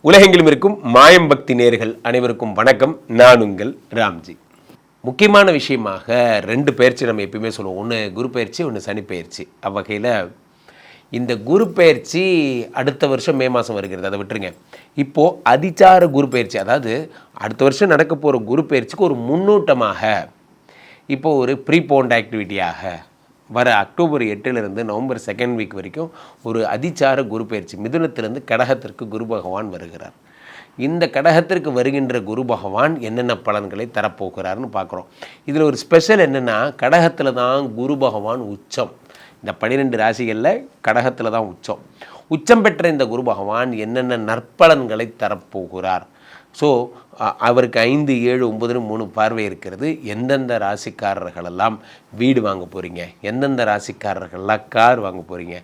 உலகெங்கிலும் இருக்கும் மாயம் பக்தி நேயர்கள் அனைவருக்கும் வணக்கம். நான் உங்கள் ராம்ஜி. முக்கியமான விஷயமாக 2 பயிற்சி நம்ம எப்பயுமே சொல்லுவோம். ஒன்று குரு பயிற்சி, ஒன்று சனி பயிற்சி. அவ்வகையில் இந்த குரு பயிற்சி அடுத்த வருஷம் மே மாதம் வருகிறது, அதை விட்டுருங்க. இப்போது அதிச்சார குரு பயிற்சி, அதாவது அடுத்த வருஷம் நடக்க போகிற குரு பயிற்சிக்கு ஒரு முன்னூட்டமாக இப்போது ஒரு ப்ரீபோண்ட் ஆக்டிவிட்டியாக வர அக்டோபர் 8லிருந்து நவம்பர் 2nd வீக் வரைக்கும் ஒரு அதிச்சார குரு பயிற்சி மிதுனத்திலிருந்து கடகத்திற்கு குரு பகவான் வருகிறார். இந்த கடகத்திற்கு வருகின்ற குரு பகவான் என்னென்ன பலன்களை தரப்போகிறார்னு பார்க்குறோம். இதில் ஒரு ஸ்பெஷல் என்னென்னா, கடகத்தில் தான் குரு பகவான் உச்சம். இந்த 12 ராசிகளில் கடகத்தில் தான் உச்சம். உச்சம் பெற்ற இந்த குரு பகவான் என்னென்ன நற்பலன்களை தரப்போகிறார். ஸோ அவருக்கு 5, 7, 9 3 பார்வை இருக்கிறது. எந்தெந்த ராசிக்காரர்களெல்லாம் வீடு வாங்க போகிறீங்க, எந்தெந்த ராசிக்காரர்கள்லாம் கார் வாங்க போகிறீங்க,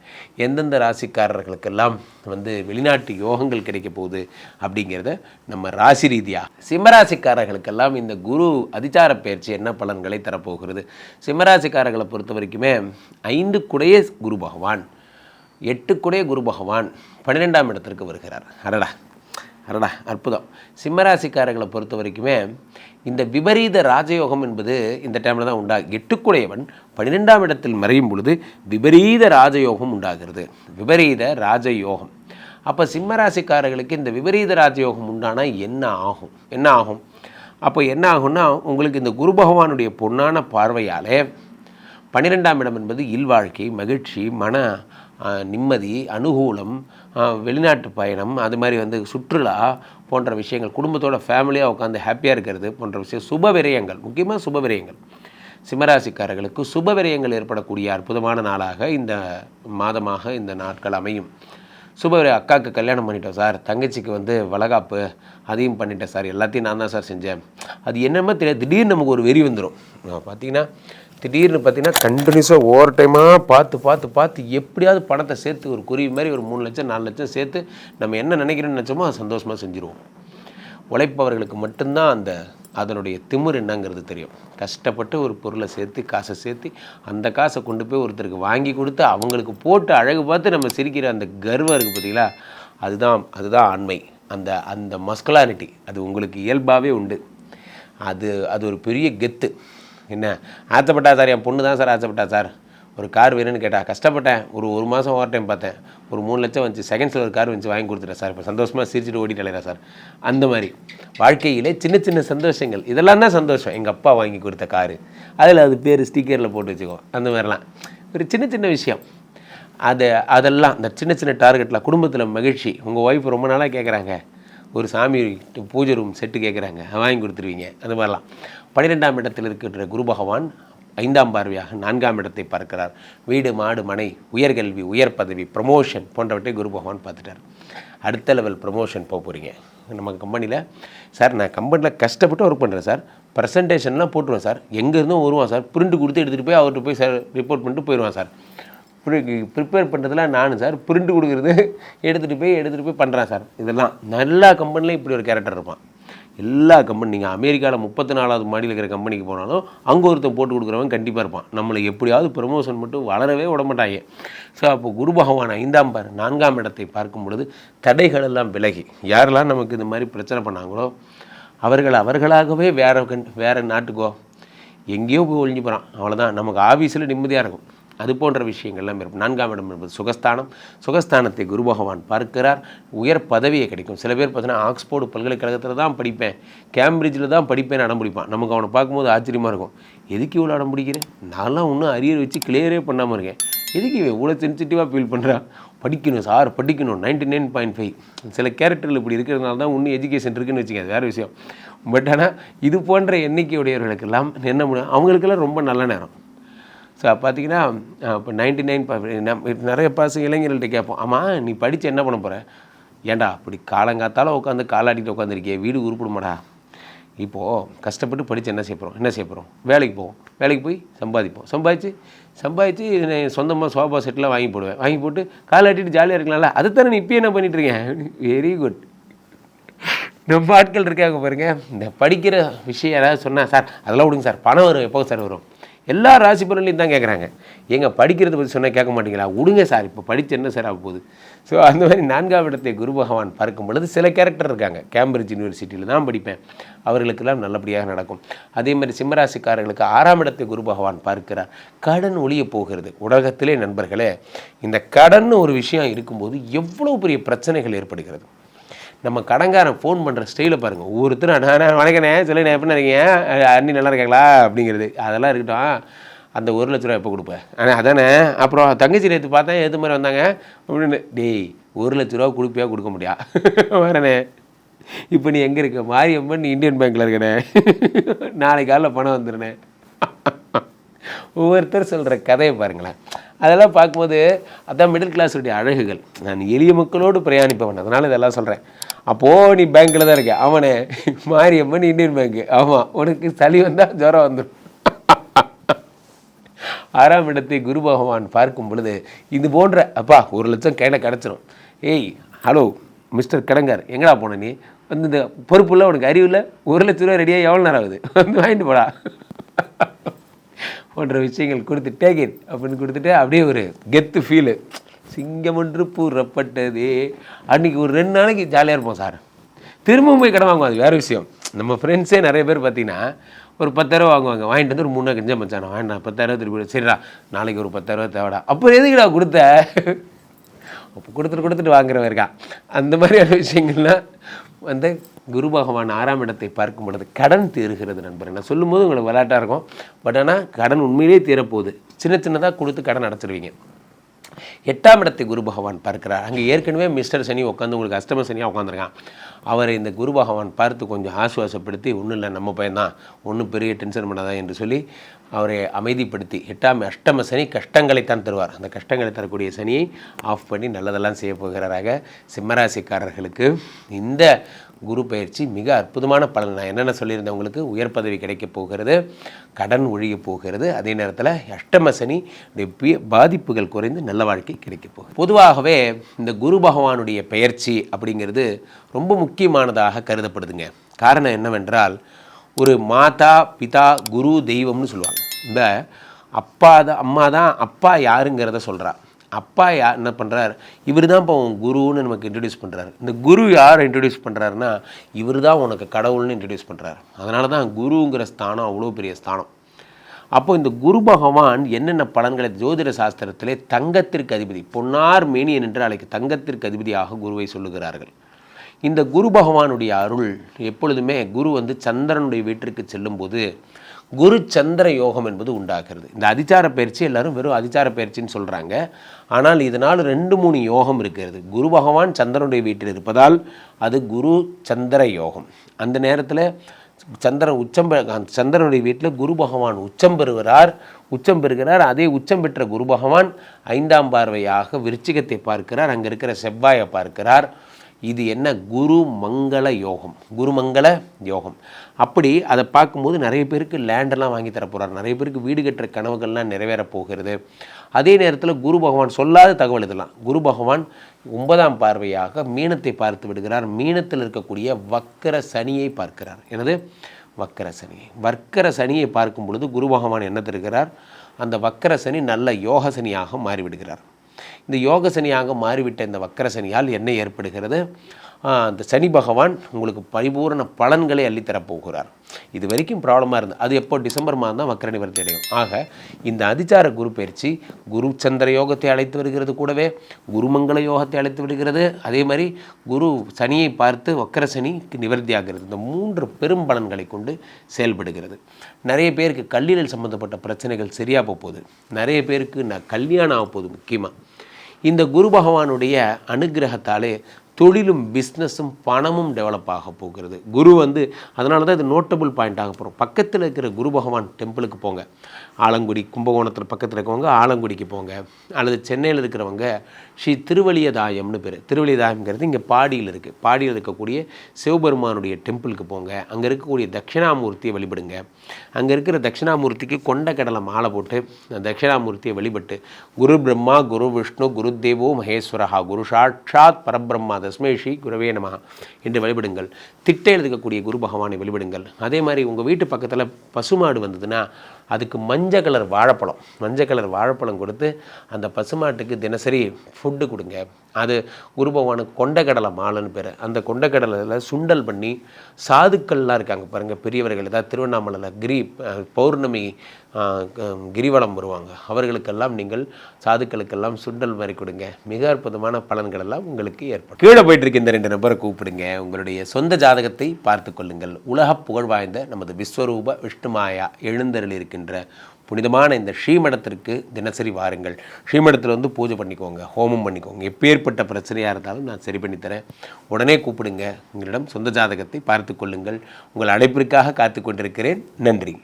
எந்தெந்த ராசிக்காரர்களுக்கெல்லாம் வெளிநாட்டு யோகங்கள் கிடைக்க போகுது அப்படிங்கிறத நம்ம ராசி ரீதியாக சிம்மராசிக்காரர்களுக்கெல்லாம் இந்த குரு அதிச்சார பயிற்சி என்ன பலன்களை தரப்போகிறது. சிம்மராசிக்காரர்களை பொறுத்த வரைக்குமே 5 குடைய குரு பகவான், 8 குடைய குரு பகவான் 12ஆம் இடத்திற்கு வருகிறார். அரடா அற்புதம். சிம்மராசிக்காரர்களை பொறுத்த வரைக்குமே இந்த விபரீத ராஜயோகம் என்பது இந்த டைமில் தான் உண்டாகும். 8 12ஆம் இடத்தில் மறையும் பொழுது விபரீத ராஜயோகம் உண்டாகிறது. விபரீத ராஜயோகம். அப்போ சிம்மராசிக்காரர்களுக்கு இந்த விபரீத ராஜயோகம் உண்டானால் என்ன ஆகும்? அப்போ என்ன ஆகும்னா, உங்களுக்கு இந்த குரு பகவானுடைய பொன்னான பார்வையாலே 12ஆம் இடம் என்பது இல்வாழ்க்கை, மகிழ்ச்சி, மன நிம்மதி, அனுகூலம், வெளிநாட்டு பயணம், அது மாதிரி சுற்றுலா போன்ற விஷயங்கள், குடும்பத்தோட ஃபேமிலியாக உட்காந்து ஹாப்பியாக இருக்கிறது போன்ற விஷயம், சுப விரயங்கள், முக்கியமாக சுப விரயங்கள். சிம்மராசிக்காரர்களுக்கு சுப விரயங்கள் ஏற்படக்கூடிய அற்புதமான நாளாக இந்த மாதமாக இந்த நாட்கள் அமையும். சுபவிரயம், அக்காவுக்கு கல்யாணம் பண்ணிட்டோம் சார், தங்கச்சிக்கு வளகாப்பு அதையும் பண்ணிட்டேன் சார், எல்லாத்தையும் நான் தான் சார் செஞ்சேன். அது என்னமோ தெரியாது, திடீர்னு நமக்கு ஒரு வெறி வந்துடும். திடீர்னு கண்டினியூஸாக ஓவர் டைமாக பார்த்து எப்படியாவது பணத்தை சேர்த்து ஒரு குருவி மாதிரி ஒரு 3 லட்சம் 4 லட்சம் சேர்த்து நம்ம என்ன நினைக்கிறோன்னு நினச்சோமோ அது சந்தோஷமாக செஞ்சுருவோம். உழைப்பவர்களுக்கு மட்டும்தான் அதனுடைய திமிர் என்னங்கிறது தெரியும். கஷ்டப்பட்டு ஒரு பொருளை சேர்த்து, காசை சேர்த்து, அந்த காசை கொண்டு போய் ஒருத்தருக்கு வாங்கி கொடுத்து அவங்களுக்கு போட்டு அழகு பார்த்து நம்ம சிரிக்கிற அந்த கர்வம் இருக்குது பார்த்தீங்களா, அதுதான் ஆண்மை. அந்த மஸ்குலாரிட்டி அது உங்களுக்கு இயல்பாகவே உண்டு. அது ஒரு பெரிய கெத்து. என்ன ஆசைப்பட்டா சார், என் பொண்ணு தான் சார் ஆசைப்பட்டா சார், ஒரு கார் வேணும்னு கேட்டால் கஷ்டப்பட்டேன், ஒரு மாதம் ஓவர் டைம் பார்த்தேன், ஒரு 3 லட்சம் வந்துச்சு, செகண்ட்ஸில் ஒரு கார் வாங்கி கொடுத்துட்டேன் சார், இப்போ சந்தோஷமாக சிரிச்சுட்டு ஓடிட்டலையா சார். அந்த மாதிரி வாழ்க்கையிலே சின்ன சந்தோஷங்கள், இதெல்லாம் தான் சந்தோஷம். எங்கள் அப்பா வாங்கி கொடுத்த காரு, அதில் அது பேர் ஸ்டிக்கரில் போட்டு வச்சுக்கோ, அந்த மாதிரிலாம் ஒரு சின்ன விஷயம். அதெல்லாம் இந்த சின்ன டார்கெட்டில் குடும்பத்தில் மகிழ்ச்சி. உங்கள் ஒய்ஃப் ரொம்ப நாளாக கேட்குறாங்க, ஒரு சாமி பூஜை ரூம் செட்டு கேட்குறாங்க, வாங்கி கொடுத்துருவீங்க. அது மாதிரிலாம் 12ஆம் இடத்தில் இருக்கின்ற குரு பகவான் 5ஆம் பார்வையாக 4ஆம் இடத்தை பார்க்கிறார். வீடு, மாடு, மனை, உயர்கல்வி, உயர் பதவி, ப்ரமோஷன் போன்றவற்றை குரு பகவான் பார்த்துட்டார். அடுத்த லெவல் ப்ரமோஷன் போக போகிறீங்க. நம்ம கம்பெனியில் சார், நான் கம்பெனியில் கஷ்டப்பட்டு ஒர்க் பண்ணுறேன் சார், ப்ரெசன்டேஷன்லாம் போட்டுருவேன் சார், எங்கேருந்தும் வருவான் சார், பிரிண்ட் கொடுத்து எடுத்துகிட்டு போய் அவர்கிட்ட போய் சார் ரிப்போர்ட் பண்ணிட்டு போயிடுவான் சார். ப்ரிப்பேர் பண்ணுறதுலாம் நான் சார், பிரிண்ட் கொடுக்குறது எடுத்துகிட்டு போய் பண்ணுறேன் சார். இதெல்லாம் எல்லா கம்பெனிலையும் இப்படி ஒரு கேரக்டர் இருப்பான். எல்லா கம்பெனி, நீங்கள் அமெரிக்காவில் 34வது மாடியில் இருக்கிற கம்பெனிக்கு போனாலும் அங்கே ஒருத்தன் போட்டு கொடுக்குறவன் கண்டிப்பாக இருப்பான். நம்மளை எப்படியாவது ப்ரமோஷன் மட்டும் வளரவே விட மாட்டாங்க. ஸோ அப்போ குரு பகவான் 4ஆம் இடத்தை பார்க்கும் பொழுது தடைகள் எல்லாம் விலகி, யாரெல்லாம் நமக்கு இந்த மாதிரி பிரச்சனை பண்ணாங்களோ அவர்களாகவே வேறு நாட்டுக்கோ எங்கேயோ போய் ஒழிஞ்சு போகிறான். அவ்வளோதான், நமக்கு ஆஃபீஸில் நிம்மதியாக இருக்கும். அது போன்ற விஷயங்கள்லாம் இருக்கும். 4ஆம் இடம் என்பது சுகஸ்தானத்தை குரு பகவான் பார்க்கிறார். உயர் பதவியை கிடைக்கும். சில பேர் பார்த்தீங்கன்னா, ஆக்ஸ்போர்டு பல்கலைக்கழகத்தில் தான் படிப்பேன், கேம்பிரிட்ஜில் தான் படிப்பேன்னு அடம் பிடிப்பான். நமக்கு அவனை பார்க்கும்போது ஆச்சரியமாக இருக்கும். எதுக்கு இவ்வளோ அடம் பிடிக்கிறேன்? நான்லாம் இன்னும் அரியர் வச்சு கிளியரே பண்ணாமல் இருக்கேன், எதுக்கு இவ்வளோ சென்சிட்டிவாக ஃபீல் பண்ணுறான்? படிக்கணும் சார், படிக்கணும் 99.5. சில கேரக்டர்கள் இப்படி இருக்கிறதுனால தான் இன்னும் எஜுகேஷன் இருக்குதுன்னு வச்சுக்க, வேறு விஷயம். பட் ஆனால் இது போன்ற எண்ணிக்கையுடையவர்களுக்கெல்லாம் என்ன முடியும், அவங்களுக்கெல்லாம் ரொம்ப நல்ல நேரம். ஸோ பார்த்தீங்கன்னா, இப்போ 99 நிறைய பசங்க இளைஞர்கள்ட்ட கேட்போம், ஆமாம் நீ படித்து என்ன பண்ண போகிற? ஏன்டா அப்படி காலங்காத்தால் உட்காந்து காலாடிட்டு உட்காந்துருக்கே, வீடு உருப்பிடுமாடா? இப்போது கஷ்டப்பட்டு படித்து என்ன செய்ய போகிறோம்? வேலைக்கு போவோம், வேலைக்கு போய் சம்பாதிச்சு சொந்தமாக சோஃபா செட்டெலாம் வாங்கி போட்டு காலாட்டிட்டு ஜாலியாக இருக்கலாம்ல. அதுதானே நீ இப்போ என்ன பண்ணிகிட்ருக்கேன்? Very good. நம்ம ஆட்கள் இருக்காங்க பாருங்கள், இந்த படிக்கிற விஷயம் ஏதாவது சொன்னால், சார் அதெல்லாம் விடுங்க சார், பணம் வரும், எப்போ சார் வரும்? எல்லா ராசி பலன்லையும் தான் கேட்குறாங்க. ஏங்க படிக்கிறத பற்றி சொன்னால் கேட்க மாட்டீங்களா? விடுங்க சார், இப்போ படித்து என்ன சார் ஆக போகுது? ஸோ அந்த மாதிரி 4ஆம் இடத்தை குரு பகவான் பார்க்கும் பொழுது சில கேரக்டர் இருக்காங்க. கேம்பிரிட்ஜ் யூனிவர்சிட்டியில் தான் படிப்பேன், அவர்களுக்கெல்லாம் நல்லபடியாக நடக்கும். அதே மாதிரி சிம்மராசிக்காரர்களுக்கு 6ஆம் இடத்தை குரு பகவான் பார்க்கிறார். கடன் ஒழிய போகிறது. உலகத்திலே நண்பர்களே, இந்த கடன் ஒரு விஷயம் இருக்கும்போது எவ்வளோ பெரிய பிரச்சனைகள் ஏற்படுகிறது. நம்ம கடங்காரன் ஃபோன் பண்ணுற ஸ்டைலை பாருங்கள். ஒவ்வொருத்தரும் நான் வணக்கண்ணே சொல்லுண்ணே, எப்படி இருக்கீங்க, அண்ணி நல்லா இருக்காங்களா அப்படிங்கிறது. அதெல்லாம் இருக்கட்டும். அந்த 1 லட்ச ரூபா எப்போ கொடுப்பேன்? ஆனால் அதானே. அப்புறம் தங்கச்சி நேற்று பார்த்தேன், எது மாதிரி வந்தாங்க அப்படின்னு. டேய், 1 லட்ச ரூபா கொடுப்பியா கொடுக்க முடியா? வரண்ணே, இப்போ நீ எங்கே இருக்க? மாரியம்மன் இந்தியன் பேங்க்கில் இருக்கண்ணே, நாளைக்கு காலையில் பணம் வந்துடுனே. ஒவ்வொருத்தர் சொல்கிற கதையை பாருங்களேன். அதெல்லாம் பார்க்கும்போது அதான் மிடில் கிளாஸுடைய அழகுகள். நான் எளிய மக்களோடு பிரயாணிப்பவன், அதனால் இதெல்லாம் சொல்கிறேன். அப்போது நீ பேங்க்கில் தான் இருக்க, அவனே மாரியம்மன் இந்தியன் பேங்க்கு. ஆமாம், உனக்கு சளி வந்தால் ஜுரம் வந்துடும். 6ஆம் இடத்தை குரு பகவான் பார்க்கும் பொழுது இது போன்ற அப்பா 1 லட்சம் கையில் கிடச்சிரும். ஏய் ஹலோ மிஸ்டர் கடங்கார், எங்கடா போன நீ? வந்து இந்த பொறுப்புள்ள உனக்கு அறிவில் 1 லட்ச ரூபா ரெடியாக எவ்வளோ நேரம் ஆகுது? வந்து வாங்கிட்டு போடா போன்ற விஷயங்கள் கொடுத்து டேக் இட் அப்படின்னு கொடுத்துட்டு அப்படியே ஒரு கெத்து ஃபீலு. சிங்கம் ஒன்று பூரப்பட்டது. அன்றைக்கி ஒரு 2 நாளைக்கு ஜாலியாக இருப்போம் சார். திரும்பவும் போய் கடன் வாங்குவோம், அது வேறு விஷயம். நம்ம ஃப்ரெண்ட்ஸே நிறைய பேர் பார்த்தீங்கன்னா ஒரு 10,000 வாங்குவாங்க. வாங்கிட்டு வந்து ஒரு 3 நாள் கெஞ்ச மச்சான் வாங்கினா 10,000 திருப்பி. சரிடா, நாளைக்கு ஒரு 10,000 தேவைடா. அப்புறம் எதுக்குடா கொடுத்த? அப்போ கொடுத்துட்டு வாங்குறவன் இருக்கான். அந்த மாதிரியான விஷயங்கள்லாம் வந்து குரு பகவான் 6ஆம் இடத்தை பார்க்கும் பொழுது கடன் தீருகிறது நண்பர். நான் சொல்லும்போது உங்களுக்கு விளையாட்டாக இருக்கும், பட் ஆனால் கடன் உண்மையிலே தீரப்போகுது. சின்னதாக கொடுத்து கடன் அடைச்சிருவீங்க. 8ஆம் இடத்தை குரு பகவான் பார்க்கிறார். அங்கே ஏற்கனவே மிஸ்டர் சனி உட்காந்து உங்களுக்கு அஷ்டம சனியாக உட்காந்துருக்கான். அவரை இந்த குரு பகவான் பார்த்து கொஞ்சம் ஆசுவாசப்படுத்தி, ஒன்றும் இல்லை நம்ம பையன்தான், ஒன்றும் பெரிய டென்ஷன் பண்ணாதான் என்று சொல்லி அவரை அமைதிப்படுத்தி, அஷ்டம சனி கஷ்டங்களைத்தான் தருவார். அந்த கஷ்டங்களை தரக்கூடிய சனியை ஆஃப் பண்ணி நல்லதெல்லாம் செய்ய போகிறாராக. சிம்மராசிக்காரர்களுக்கு இந்த குரு பயிற்சி மிக அற்புதமான பலன். நான் என்னென்ன சொல்லியிருந்தேன் உங்களுக்கு, உயர் பதவி கிடைக்கப் போகிறது, கடன் ஒழிய போகிறது, அதே நேரத்தில் அஷ்டம சனி பாதிப்புகள் குறைந்து நல்ல வாழ்க்கை கிடைக்கப் போகுது. பொதுவாகவே இந்த குரு பகவானுடைய பெயர்ச்சி அப்படிங்கிறது ரொம்ப முக்கியமானதாக கருதப்படுதுங்க. காரணம் என்னவென்றால், ஒரு மாதா பிதா குரு தெய்வம்னு சொல்லுவாங்க. இந்த அப்பா தான் அம்மா தான் அப்பா யாருங்கிறத சொல்கிறா. அப்பா யார் என்ன பண்ணுறார்? இவர் தான் இப்போ குருன்னு நமக்கு இன்ட்ரடியூஸ் பண்ணுறாரு. இந்த குரு யார் இன்ட்ரடியூஸ் பண்ணுறாருன்னா, இவர் தான் உனக்கு கடவுள்னு இன்ட்ரடியூஸ் பண்ணுறாரு. அதனால தான் குருங்கிற ஸ்தானம் அவ்வளோ பெரிய ஸ்தானம். அப்போ இந்த குரு பகவான் என்னென்ன பலன்களை ஜோதிட சாஸ்திரத்திலே தங்கத்திற்கு அதிபதி, பொன்னார் மேனியன் என்று அழைக்க தங்கத்திற்கு அதிபதியாக குருவை சொல்லுகிறார்கள். இந்த குரு பகவானுடைய அருள் எப்பொழுதுமே குரு வந்து சந்திரனுடைய வீட்டிற்கு செல்லும்போது குரு சந்திர யோகம் என்பது உண்டாகிறது. இந்த அதிச்சார பயிற்சி எல்லாரும் வெறும் அதிச்சார பயிற்சின்னு சொல்கிறாங்க. ஆனால் இதனால் 2-3 யோகம் இருக்கிறது. குரு பகவான் சந்திரனுடைய வீட்டில் இருப்பதால் அது குரு சந்திர யோகம். அந்த நேரத்தில் சந்திரனுடைய வீட்டில் குரு பகவான் உச்சம் பெறுகிறார். அதே உச்சம் பெற்ற குரு பகவான் 5ஆம் பார்வையாக விருச்சிகத்தை பார்க்கிறார். அங்கே இருக்கிற செவ்வாயை பார்க்கிறார். இது என்ன? குரு மங்கள யோகம், குருமங்கள யோகம். அப்படி அதை பார்க்கும்போது நிறைய பேருக்கு லேண்டெல்லாம் வாங்கி தரப்போகிறார், நிறைய பேருக்கு வீடு கட்டுற கனவுகள்லாம் நிறைவேறப் போகிறது. அதே நேரத்தில் குரு பகவான் சொல்லாத தகவல் இதெல்லாம். குரு பகவான் 9ஆம் பார்வையாக மீனத்தை பார்த்து விடுகிறார். மீனத்தில் இருக்கக்கூடிய வக்கர சனியை பார்க்கிறார். எனது வக்கர சனியை பார்க்கும் பொழுது குரு பகவான் என்ன தருகிறார்? அந்த வக்கர சனி நல்ல யோக சனியாக மாறிவிடுகிறார். இந்த யோக சனியாக மாறிவிட்ட இந்த வக்கர சனியால் என்ன ஏற்படுகிறது? அந்த சனி பகவான் உங்களுக்கு பரிபூரண பலன்களை அள்ளித்தரப்போகிறார். இது வரைக்கும் ப்ராப்ளமாக இருந்தது, அது எப்போ டிசம்பர் மாதம் தான் வக்கர நிவர்த்தி அடையும். ஆக இந்த அதிச்சார குரு பயிற்சி குரு சந்திர யோகத்தை அழைத்து வருகிறது, கூடவே குருமங்கள யோகத்தை அழைத்து விடுகிறது. அதே மாதிரி குரு சனியை பார்த்து வக்கர சனி நிவர்த்தி ஆகிறது. இந்த 3 பெரும் பலன்களை கொண்டு செயல்படுகிறது. நிறைய பேருக்கு கல்லீரல் சம்மந்தப்பட்ட பிரச்சனைகள் சரியாக போகுது. நிறைய பேருக்கு கல்யாணம் ஆக போகுது. முக்கியமாக இந்த குரு பகவானுடைய அனுகிரகத்தாலே தொழிலும் பிஸ்னஸும் பணமும் டெவலப் ஆக போகிறது. குரு வந்து அதனால தான் இது நோட்டபுள் பாயிண்ட் ஆக போகிறோம். பக்கத்தில் இருக்கிற குரு பகவான் டெம்பிளுக்கு போங்க. ஆலங்குடி, கும்பகோணத்தில் பக்கத்தில் இருக்கவங்க ஆலங்குடிக்கு போங்க. அல்லது சென்னையில் இருக்கிறவங்க ஸ்ரீ திருவலியதாயம்னு பேர். திருவலியதாயம்ங்கிறது இங்கே பாடியில் இருக்குது. பாடியில் இருக்கக்கூடிய சிவபெருமானுடைய டெம்பிளுக்கு போங்க. அங்கே இருக்கக்கூடிய தட்சிணாமூர்த்தியை வழிபடுங்க. அங்கே இருக்கிற தட்சிணாமூர்த்திக்கு கொண்ட கடலை மாலை போட்டு தட்சிணாமூர்த்தியை வழிபட்டு குரு பிரம்மா குரு விஷ்ணு குரு தேவோ மகேஸ்வரஹா குரு சாட்சாத் பரபிரம்மா தஸ்மை ஸ்ரீ குருவே நமஹ என்று வழிபடுங்கள். திட்டையில் இருக்கக்கூடிய குரு பகவானை வழிபடுங்கள். அதே மாதிரி உங்கள் வீட்டு பக்கத்தில் பசுமாடு வந்ததுன்னா அதுக்கு மஞ்சள் கலர் வாழைப்பழம் கொடுத்து அந்த பசுமாட்டுக்கு தினசரி ஃபுட்டு கொடுங்க. அது குரு பகவானுக்கு கொண்டக்கடலை மாலைன்னு பேர். அந்த கொண்டக்கடலையில் சுண்டல் பண்ணி சாதுக்கள்லாம் இருக்காங்க பாருங்கள், பெரியவர்கள், ஏதாவது திருவண்ணாமலையில் பௌர்ணமி கிரிவலம் வருவாங்க, அவர்களுக்கெல்லாம் நீங்கள் சாதுக்களுக்கெல்லாம் சுண்டல் மாதிரி கொடுங்க. மிக அற்புதமான பலன்கள் எல்லாம் உங்களுக்கு ஏற்படும். கீழே போயிட்டு இருக்க இந்த 2 நபரை கூப்பிடுங்க. உங்களுடைய சொந்த ஜாதகத்தை பார்த்து கொள்ளுங்கள். உலக புகழ் வாய்ந்த நமது விஸ்வரூப விஷ்ணுமாயா எழுந்தருள் இருக்கின்ற புனிதமான இந்த ஸ்ரீமடத்திற்கு தினசரி வாருங்கள். ஸ்ரீமடத்தில் வந்து பூஜை பண்ணிக்கோங்க, ஹோமம் பண்ணிக்கோங்க. எப்பேற்பட்ட பிரச்சனையாக இருந்தாலும் நான் சரி பண்ணித்தரேன். உடனே கூப்பிடுங்க. உங்களிடம் சொந்த ஜாதகத்தை பார்த்து கொள்ளுங்கள். உங்கள் அழைப்பிற்காக காத்து கொண்டிருக்கிறேன். நன்றி.